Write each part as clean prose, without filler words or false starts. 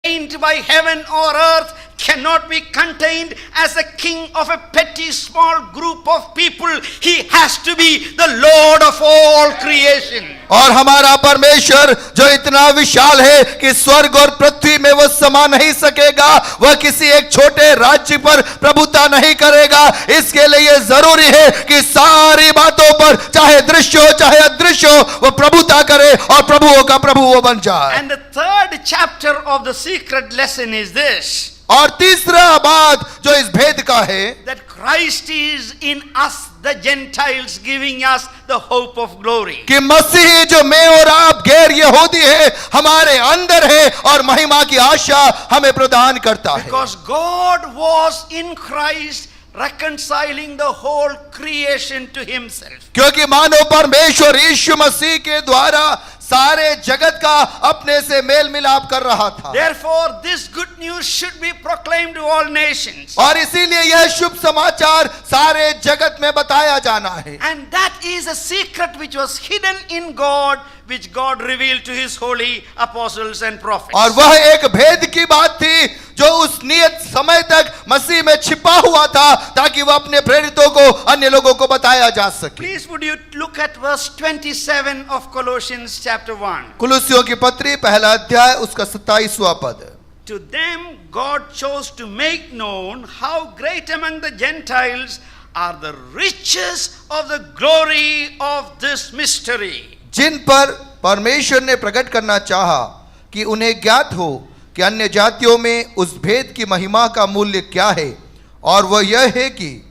contained by heaven or earth, cannot be contained as a king of a petty small group of people. He has to be the Lord of all creation. और हमारा परमेश्वर जो इतना विशाल है कि स्वर्ग और पृथ्वी में वह समा नहीं सकेगा, वह किसी एक छोटे राज्य पर प्रभुता नहीं करेगा। इसके लिए जरूरी है कि सारी बातों पर, चाहे दृश्य हो चाहे अदृश्य हो, वह प्रभुता करे और प्रभुओं का प्रभु वो बन जाए। And the third chapter of the secret lesson is this, और तीसरा बात जो इस भेद का है, that Christ is in us, the Gentiles, giving us the hope of glory. कि मसीह जो मैं और आप गैर यहूदी है हमारे अंदर है और महिमा की आशा हमें प्रदान करता है। Because God was in Christ reconciling the whole creation to himself. क्योंकि मानो परमेश्वर यीशु मसीह के द्वारा सारे जगत का अपने से मेल मिलाप कर रहा था। Therefore, this good news should be proclaimed to all nations. और इसीलिए यह शुभ समाचार सारे जगत में बताया जाना है। And that is a secret which was hidden in God, which God revealed to his holy apostles and prophets. और वह एक भेद की बात थी जो उस नियत समय तक मसीह में छिपा हुआ था, ताकि वह अपने प्रेरितों को, अन्य लोगों को बताया जा सके। Please would you look at verse 27 of Colossians chapter 1. कुलुस्सियों की पत्री पहला अध्याय उसका 27वां पद। To them God chose to make known how great among the Gentiles are the riches of the glory of this mystery. जिन पर परमेश्वर ने प्रकट करना चाहा कि उन्हें ज्ञात हो कि अन्य जातियों में उस भेद की महिमा का मूल्य क्या है, और वह यह है कि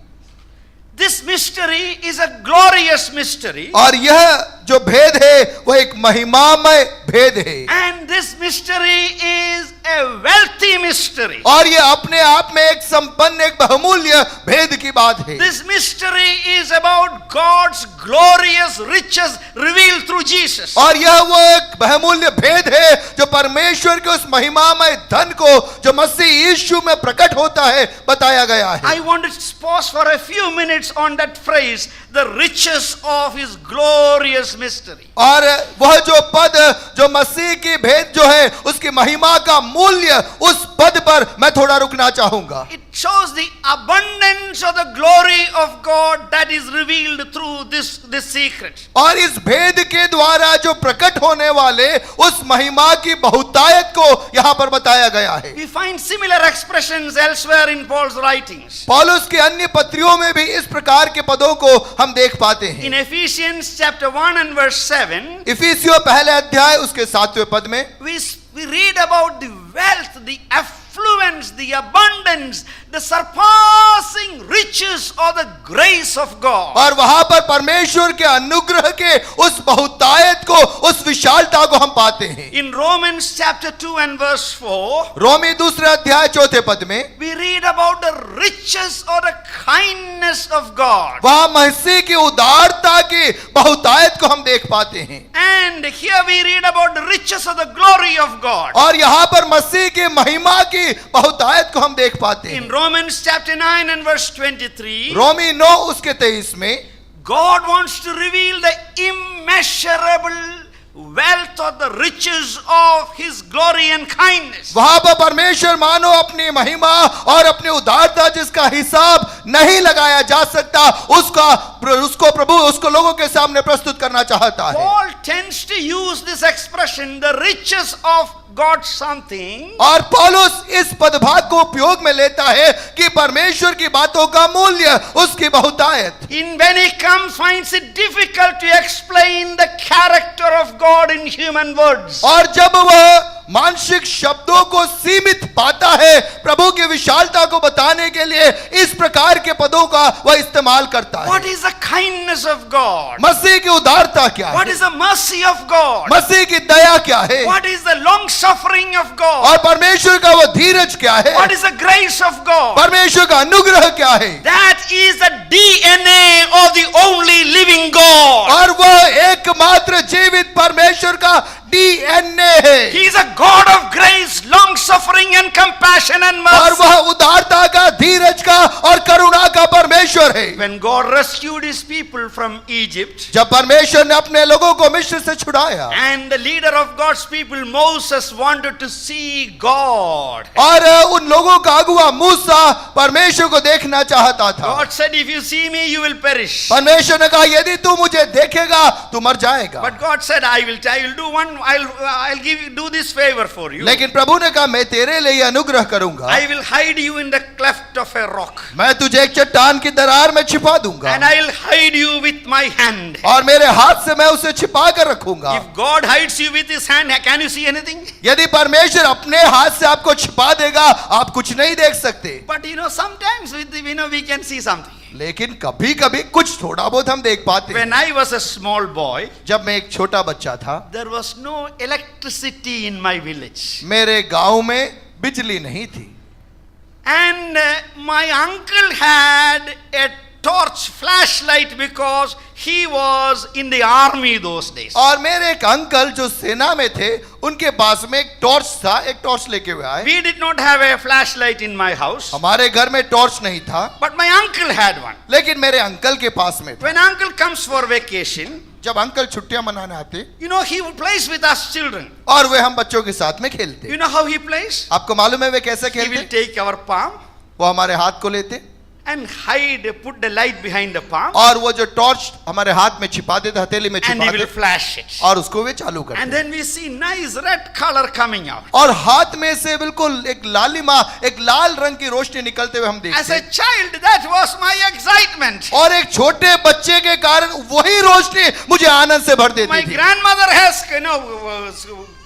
This mystery is a glorious mystery. और यह जो भेद है वह एक महिमामय भेद है। And this mystery is a wealthy mystery. और यह अपने आप में एक संपन्न, एक बहुमूल्य भेद की बात है। This mystery is about God's glorious riches revealed through Jesus. और यह वो एक बहुमूल्य भेद है जो परमेश्वर के उस महिमामय धन को जो मसीह यीशु में प्रकट होता है बताया गया है। I want to pause for a few minutes on that phrase, the riches of his glorious mystery. और वह जो पद जो मसीह की भेद जो है उसकी महिमा का मूल्य, उस पद पर मैं थोड़ा रुकना चाहूंगा। It shows the abundance of the glory of God that is revealed through this secret. और इस भेद के द्वारा जो प्रकट होने वाले उस महिमा की बहुतायत को यहाँ पर बताया गया है। We find similar expressions elsewhere in Paul's writings. पौलुस की अन्य पत्रियों में भी इस प्रकार के पदों को हम देख पाते हैं। In Ephesians chapter 1 and verse 7, इफिसियों पहले अध्याय उसके 7वें पद में we read about the wealth, the affluence, the abundance, the surpassing riches of the grace of God. और वहां पर परमेश्वर के अनुग्रह के उस बहुतायत को, उस विशालता को हम पाते हैं। In Romans chapter 2 and verse 4, रोमी दूसरा अध्याय 4 पद में we read about the riches or the kindness of God. वहां मसीह की उदारता की बहुतायत को हम देख पाते हैं। And here we read about the riches of the glory of God. और यहाँ पर मसीह की महिमा की बहुतायत को हम देख पाते हैं। In Romans chapter 9 and verse 23, रोमी 9 उसके 23 में God wants to reveal the immeasurable wealth of the riches of his glory and kindness. वहां पर परमेश्वर मानो अपनी महिमा और अपनी उदारता जिसका हिसाब नहीं लगाया जा सकता, उसको प्रभु उसको लोगों के सामने प्रस्तुत करना चाहता है। Paul tends to use this expression, the riches of God something, और पौलुस इस पदभाग को उपयोग में लेता है कि परमेश्वर की बातों का मूल्य, उसकी बहुतायत। when he comes finds it difficult to explain the character of God in human words. और जब वह मानसिक शब्दों को सीमित पाता है प्रभु की विशालता को बताने के लिए, इस प्रकार के पदों का वह इस्तेमाल करता है। What is the kindness of God? मसीह की उदारता क्या What है? is the mercy of God? मसीह की दया क्या है? What is the long suffering of God? और परमेश्वर का वो धीरज क्या है? What is the grace of God? परमेश्वर का अनुग्रह क्या है? That is the DNA of the only living God. और वह एकमात्र जीवित परमेश्वर का DNA है He is a God of grace, long suffering and compassion and और mercy. वह उदारता का, धीरज का और करुणा का परमेश्वर है। When God rescued his people from Egypt, जब परमेश्वर ने अपने लोगों को मिस्र से छुड़ाया and the leader of God's people, Moses, wanted to see God. और उन लोगों का अगुआ मूसा परमेश्वर को देखना चाहता था, God said, if you see me, you will perish. परमेश्वर ने कहा यदि तू मुझे देखेगा तू मर जाएगा। But God said, I will do this favor for you. लेकिन प्रभु ने कहा मैं तेरे लिए अनुग्रह करूंगा, I will hide you in the cleft of a rock. मैं तुझे एक चट्टान की दरार में छिपा दूंगा And I will hide you with my hand. और मेरे हाथ से मैं उसे छिपा कर रखूंगा। If God hides you with his hand, can you see anything? यदि परमेश्वर अपने हाथ से आपको छिपा देगा आप कुछ नहीं देख सकते, But sometimes we can see something. लेकिन कभी कभी कुछ थोड़ा बहुत हम देख पाते हैं। When I was a small boy, जब मैं एक छोटा बच्चा था there was no electricity in my village. मेरे गांव में बिजली नहीं थी And my uncle had a torch flashlight because he was in the army those days. और मेरे एक अंकल जो सेना में थे उनके पास में एक टॉर्च था, एक टॉर्च लेके हुए आए। We did not have a flashlight in my house, हमारे घर में टॉर्च नहीं था but my uncle had one. लेकिन मेरे अंकल के पास में था। When uncle comes for vacation, जब अंकल छुट्टियां मनाने आते he plays with us children. और वे हम बच्चों के साथ में खेलते। You know how he plays? आपको मालूम है वे कैसे He will खेलते? take our palm वो हमारे हाथ को लेते and put the light behind the palm, और वो जो टॉर्च हमारे हाथ में छिपा देते, हथेली में and he छिपा will देते flash it. और उसको वे चालू And करते then we see nice red color coming out. और हाथ में से बिल्कुल एक लालिमा, एक लाल रंग की रोशनी निकलते हुए हम As देखते a child, that was my excitement. और एक छोटे बच्चे के कारण वही रोशनी मुझे आनंद से भर My देती थी। grandmother has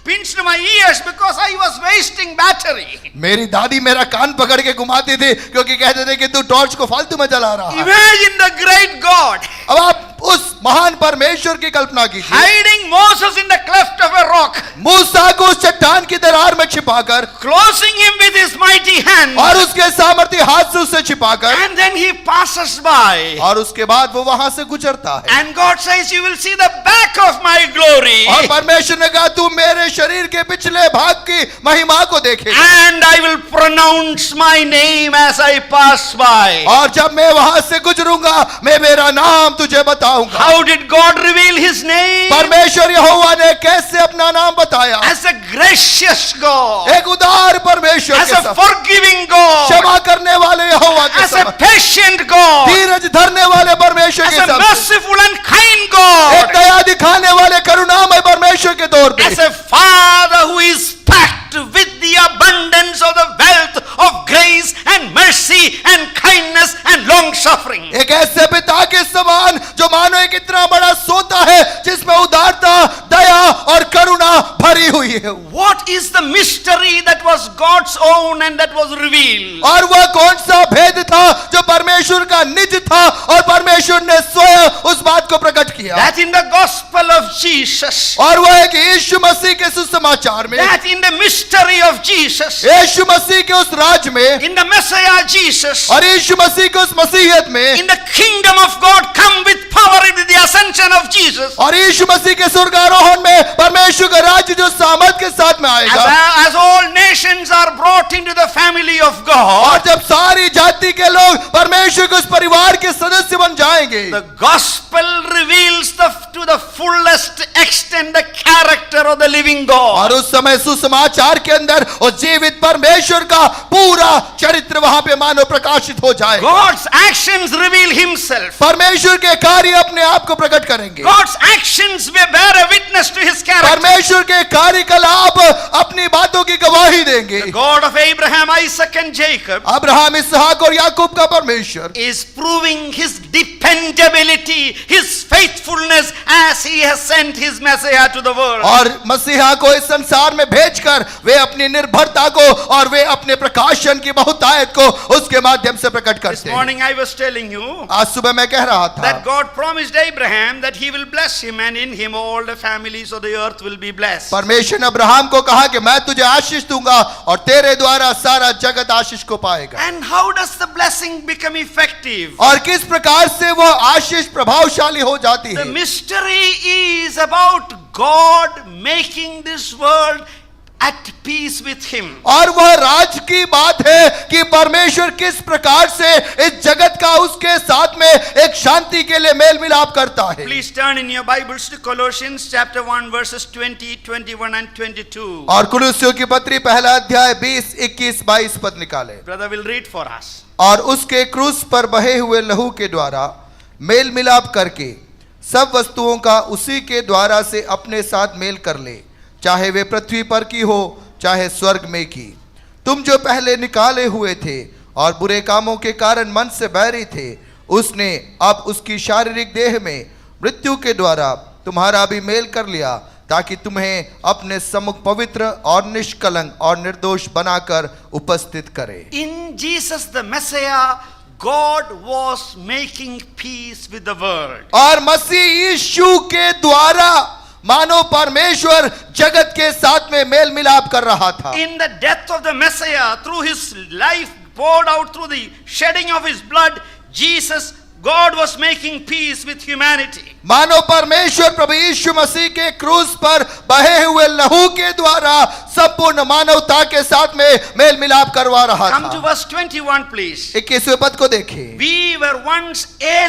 pinched my ears because I was wasting battery. मेरी दादी मेरा कान पकड़ के घुमाती थी क्योंकि कहते थे कि तू टॉर्च को फालतू में जला रहा है। Imagine the great God अब आप उस महान परमेश्वर की कल्पना कीजिए, hiding Moses in the cleft of a rock, मूसा को उस चट्टान की दरार में छिपाकर closing him with his mighty hand, और उसके सामर्थ्य हाथ से उसे छिपाकर and then he passes by. और उसके बाद वो वहां से गुजरता है And God says, you will see the back of my glory, और परमेश्वर ने कहा तू मेरे शरीर के पिछले भाग की महिमा को देखेगा and I will pronounce my name as I pass by. और जब मैं वहां से गुजरूंगा मैं मेरा नाम तुझे बताऊंगा। How did God reveal his name? परमेश्वर यहोवा ने कैसे अपना नाम बताया? As a gracious God, एक उदार परमेश्वर as के a साथ, forgiving God, क्षमा करने वाले यहोवा के as a साथ, patient God, धीरज धरने वाले परमेश्वर as के a साथ, merciful and kind एक God, दया दिखाने वाले करुणामय परमेश्वर के तौर पे, as a father who is packed with the abundance of the wealth of grace and mercy and kindness and long suffering. एक ऐसे पिता के समान जो मानो एक इतना बड़ा सोता है जिसमें उदारता, दया और करुणा भरी हुई है। What is the mystery that was God's own and that was revealed? और वह कौन सा भेद था जो परमेश्वर का निज था और परमेश्वर ने स्वयं उस बात को प्रकट किया? That in the gospel of Jesus, और वह है कि यीशु मसीह के सुसमाचार में, that in the mystery of Jesus, यीशु मसीह के उस राज में in the Messiah Jesus, और यीशु मसीह के उस मसीहियत में in the kingdom of God come with power with the ascension of Jesus. और यीशु मसीह के स्वर्गारोहण में परमेश्वर का राज्य जो सामर्थ के साथ में आएगा। As all nations are brought into the family of God, और जब सारी जाति के लोग परमेश्वर के उस परिवार के सदस्य बन जाएंगे, the gospel reveals to the fullest extent the character of the living God. और उस समय सुसमाचार के अंदर उस जीवित परमेश्वर का पूरा चरित्र वहां पे मानो प्रकाशित हो जाए। God's actions reveal himself. परमेश्वर के कार्य अपने आप को प्रकट करेंगे। God's actions may bear a witness to his character. परमेश्वर के कार्यकलाप अपनी बातों की गवाही देंगे। The God of Abraham, Isaac and Jacob Abraham, इसहाक और याकूब का परमेश्वर is proving his dependability, his faithfulness as he has sent his Messiah to the world. और मसीहा को इस संसार में भेजकर वे अपनी निर्भरता को और वे अपने प्रकाशन की बहुतायत को उसके माध्यम से प्रकट This करते हैं। morning I was telling you आज सुबह मैं कह रहा था that God promised Abraham that he will bless him and in him all the families of the earth will be blessed. परमेश्वर ने अब्राहम को कहा कि मैं तुझे आशीष दूंगा और तेरे द्वारा सारा जगत आशीष को पाएगा। And how does the blessing become effective? और किस प्रकार से वो आशीष प्रभावशाली हो जाती The है? mystery history is about God making this world at peace with him. और वह राज की बात है कि परमेश्वर किस प्रकार से इस जगत का उसके साथ में एक शांति के लिए मेल मिलाप करता है। Please turn in your Bibles to Colossians chapter 1 verses 20, 21 and 22. और कुलुस्सियों की पत्री पहला अध्याय 20, 21, 22 पद निकाले। Brother will read for us. और उसके क्रूस पर बहे हुए लहू के द्वारा मेल मिलाप करके सब वस्तुओं का उसी के द्वारा से अपने साथ मेल कर ले, चाहे वे पृथ्वी पर की हो चाहे स्वर्ग में की। तुम जो पहले निकाले हुए थे और बुरे कामों के कारण मन से बैरी थे, उसने अब उसकी शारीरिक देह में मृत्यु के द्वारा तुम्हारा भी मेल कर लिया, ताकि तुम्हें अपने सम्मुख पवित्र और निष्कलंक और निर्दोष बनाकर उपस्थित करे। In Jesus the Messiah, God was making peace with the world. और मसीह यीशु के द्वारा मानो परमेश्वर जगत के साथ में मेल मिलाप कर रहा था। In the death of the Messiah, through his life poured out through the shedding of his blood, Jesus, God was making peace with humanity. मानो परमेश्वर प्रभु यीशु मसीह के क्रूस पर बहे हुए लहू के द्वारा संपूर्ण मानवता के साथ में मेल मिलाप करवा रहा Come to था। verse 21 please. 21वें पद को देखें। We were once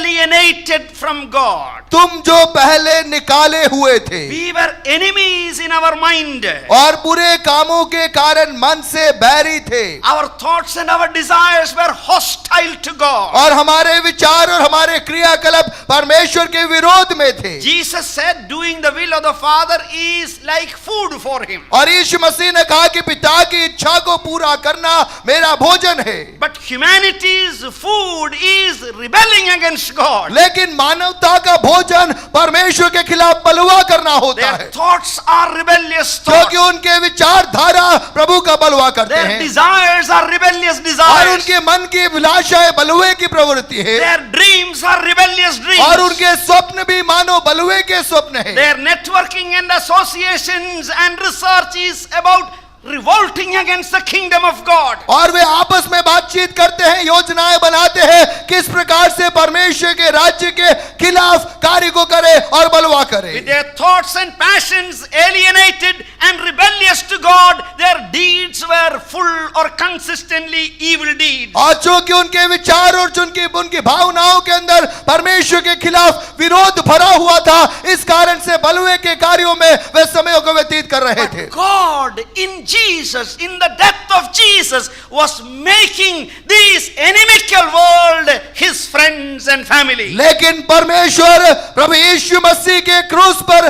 alienated from God. तुम जो पहले निकाले हुए थे We were enemies in our mind. और बुरे कामों के कारण मन से बैरी थे, Our thoughts and our desires were hostile to God. और हमारे विचार और हमारे क्रियाकलाप परमेश्वर के विरोध में थे। Jesus said doing the will of the Father is like food for him. और यीशु मसीह ने कहा कि पिता की इच्छा को पूरा करना मेरा भोजन है। But humanity's food is rebelling against God. लेकिन मानवता का भोजन परमेश्वर के खिलाफ बलवा करना होता Their है, thoughts are rebellious क्योंकि thoughts. उनके विचारधारा प्रभु का बलवा करते Their हैं desires are rebellious और desires. उनके मन की अभिलाषाएं बलवे की प्रवृत्ति है Their dreams are rebellious और dreams. उनके स्वप्न भी मानो बलवे के स्वप्न है। Their networking and associations and research is about revolting against the kingdom of God. और वे आपस में बातचीत करते हैं, योजनाएं बनाते हैं किस प्रकार से परमेश्वर के राज्य के खिलाफ कार्य को करे और बलवा करे। With their thoughts and passions alienated and rebellious to God, their deeds were full or consistently evil deeds. और चूंकि उनके विचार और चूंकि उनकी भावनाओं के अंदर परमेश्वर के खिलाफ विरोध भरा हुआ था, इस कारण से बलवे के कार्यों में वे समय को व्यतीत कर रहे थे। God in Jesus, in the death of Jesus, was making this inimical world his friends and family. लेकिन परमेश्वर प्रभु यीशु मसीह के क्रूस पर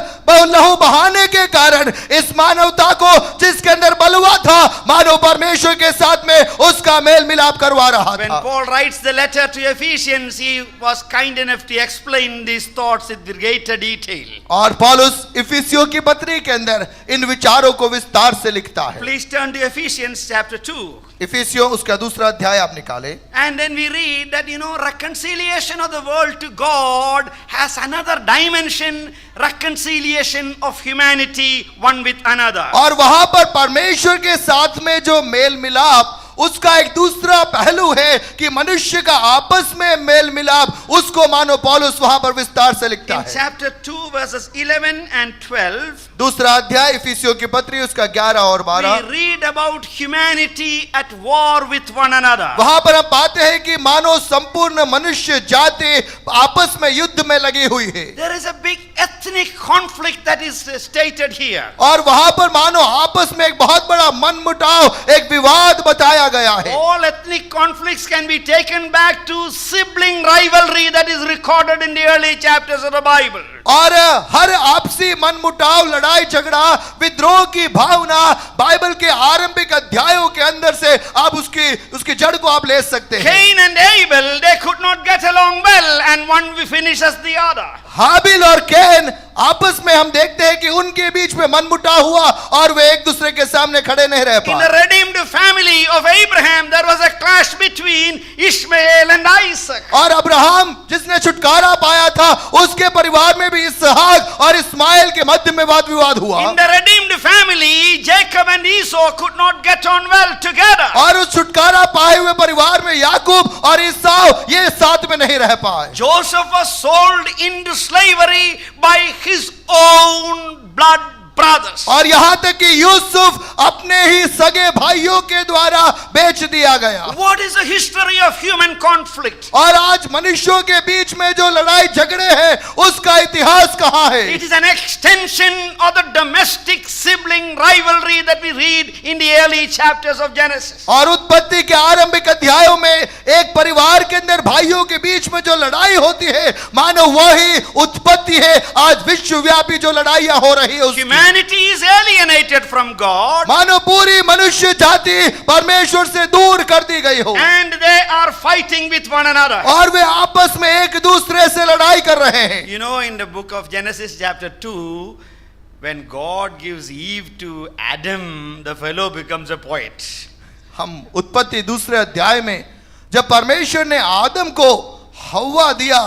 लहू बहाने के कारण इस मानवता को जिसके अंदर बलवा था, मानो परमेश्वर के साथ में उसका मेल मिलाप करवा रहा When था। Paul writes the letter to Ephesians, he was kind enough to explain these thoughts in greater detail. और पौलुस इफिसियों की पत्री के अंदर इन विचारों को विस्तार से लिखता है। Please turn to Ephesians chapter 2. इफिसियों उसका दूसरा अध्याय आप निकाले। And then we read that, reconciliation of the world to God has another dimension, reconciliation of humanity one with another. और वहां पर परमेश्वर के साथ में जो मेल मिलाप, उसका एक दूसरा पहलू है कि मनुष्य का आपस में मेल मिलाप, उसको मानो पौलुस वहां पर विस्तार से लिखता In है। chapter 2 verses 11 and 12, दूसरा अध्याय इफिसियों की पत्री उसका 11 और 12, we read about humanity at war with one another. वहां पर हम पाते हैं कि मानो संपूर्ण मनुष्य जाति आपस में युद्ध में लगी हुई है। There is a big ethnic conflict that is stated here. और वहां पर मानो आपस में एक बहुत बड़ा मनमुटाव, एक विवाद बताया गया है। All ethnic conflicts can be taken back to sibling rivalry that is recorded in the early chapters of the Bible. और हर आपसी मनमुटाव, लड़ाई झगड़ा, विद्रोह की भावना बाइबल के आरंभिक अध्यायों के अंदर से आप उसकी जड़ को आप ले सकते हैं। Cain and Abel, they could not get along well, and one finishes the other. हाबिल और कैन आपस में हम देखते हैं कि उनके बीच में मनमुटाव हुआ और वे एक दूसरे के सामने खड़े नहीं रह In the पाए। redeemed family of Abraham, there was a clash between Ishmael and Isaac. और अब्राहम जिसने छुटकारा पाया था, उसके परिवार में भी इसहाक और इस्माइल के मध्य में वाद विवाद हुआ। In the redeemed family, Jacob and Esau could not get on well together. और उस छुटकारा पाए हुए परिवार में याकूब याकूब और ईसाव ये साथ में नहीं रह पाए। Joseph was sold into slavery by his own blood brothers. और यहां तक कि यूसुफ अपने ही सगे भाइयों के द्वारा बेच दिया गया। What is the history of human conflict? और आज मनुष्यों के बीच में जो लड़ाई झगड़े हैं उसका इतिहास कहां है? It is an extension of the domestic sibling rivalry that we read in the early chapters of Genesis. और उत्पत्ति के आरंभिक अध्यायों में एक परिवार के अंदर भाइयों के बीच में जो लड़ाई होती है मानो वही उत्पत्ति है आज विश्वव्यापी जो लड़ाइयां हो रही है उसकी। Humanity is alienated from God, मानो पूरी मनुष्य जाति परमेश्वर से दूर कर दी गई हो and they are fighting with one another. और वे आपस में एक दूसरे से लड़ाई कर रहे हैं। You know, in the book of Genesis chapter 2, when God gives Eve to Adam, the fellow becomes a poet. हम उत्पत्ति दूसरे अध्याय में जब परमेश्वर ने आदम को हव्वा दिया,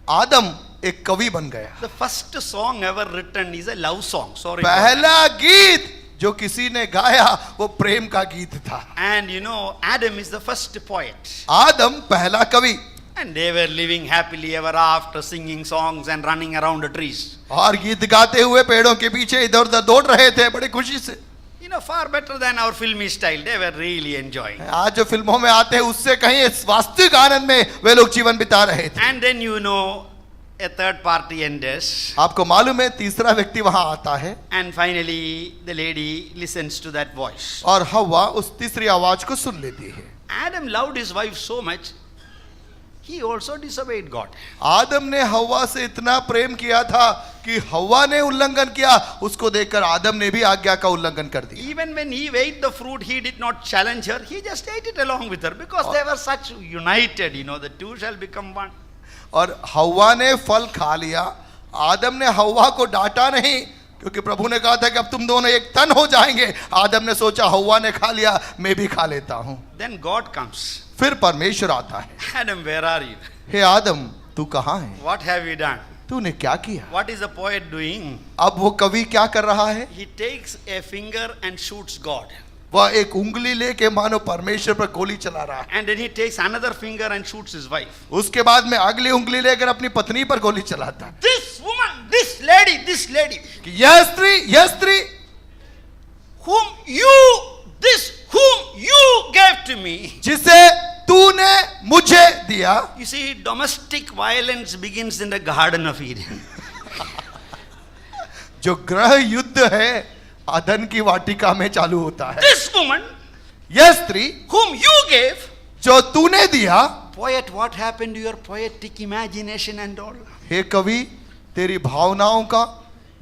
आदम एक कवि बन गया। The first song ever written is a love song. Sorry. पहला गीत जो किसी ने गाया वो प्रेम का गीत था। And you know, Adam is the first poet. आदम पहला कवि। And they were living happily ever after, singing songs and running around the trees. और गीत गाते हुए पेड़ों के पीछे इधर उधर दौड़ रहे थे बड़ी खुशी से। You know, far better than our filmy style. They were really enjoying. आज जो फिल्मों में आते हैं उससे कहीं वास्तविक आनंद में वे लोग जीवन बिता रहे थे। And then you know, a third party enters. आपको मालूम है तीसरा व्यक्ति वहां आता है And finally, the lady listens to that voice. और हव्वा उस तीसरी आवाज को सुन लेती है। Adam loved his wife so much, he also disobeyed God. आदम ने हव्वा से इतना प्रेम किया था कि हव्वा ने उल्लंघन किया, उसको देखकर आदम ने भी आज्ञा का उल्लंघन कर दिया। Even when Eve ate the fruit, he did not challenge her. He just ate it along with her because they were such united. You know, the two shall become one. और हव्वा ने फल खा लिया, आदम ने हव्वा को डांटा नहीं क्योंकि प्रभु ने कहा था कि अब तुम दोनों एक तन हो जाएंगे। आदम ने सोचा हव्वा ने खा लिया, मैं भी खा लेता हूं। Then God comes. फिर परमेश्वर आता है। Adam, where are you? हे आदम तू कहाँ है? What have you done? तूने क्या किया? What is the poet doing? अब वो कवि क्या कर रहा है? He takes a finger and shoots God. वह एक उंगली लेके मानो परमेश्वर पर गोली चला रहा है। And then he takes another finger and shoots his wife. उसके बाद में अगली उंगली लेकर अपनी पत्नी पर गोली चलाता है। This woman, this lady, कि यह स्त्री whom you gave to me. जिसे तूने मुझे दिया। You see, domestic violence begins in the Garden of Eden. जो गृह युद्ध है अदन की वाटिका में चालू होता है। This woman, यह स्त्री whom you gave. जो तूने दिया। Poet, what happened to your poetic imagination and all? हे कवि तेरी भावनाओं का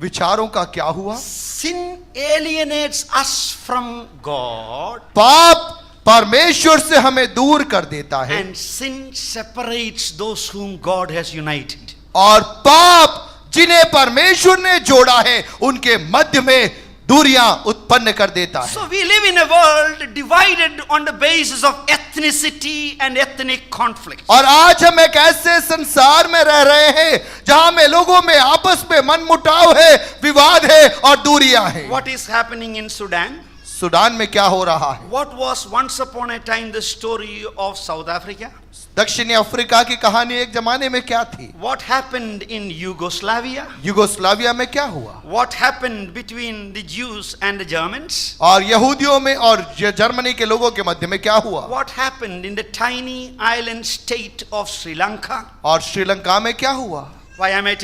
विचारों का क्या हुआ? Sin alienates us from God. पाप परमेश्वर से हमें दूर कर देता है And sin separates those whom God has united. और पाप जिन्हें परमेश्वर ने जोड़ा है उनके मध्य में दूरियां उत्पन्न कर देता है। So we live in a world divided on the basis of ethnicity and ethnic conflict. और आज हम एक ऐसे संसार में रह रहे हैं जहां में लोगों में आपस में मनमुटाव है, विवाद है और दूरियां हैं। What is happening in Sudan? Sudan में क्या हो रहा है? What was once upon a time the story of South Africa? दक्षिणी अफ्रीका की कहानी एक जमाने में क्या थी? What happened in Yugoslavia? Yugoslavia में क्या हुआ? What happened between the Jews and the Germans? और यहूदियों में और जर्मनी के लोगों के मध्य में क्या हुआ? What happened in the tiny island state of Sri Lanka? और श्रीलंका में क्या हुआ? Why am I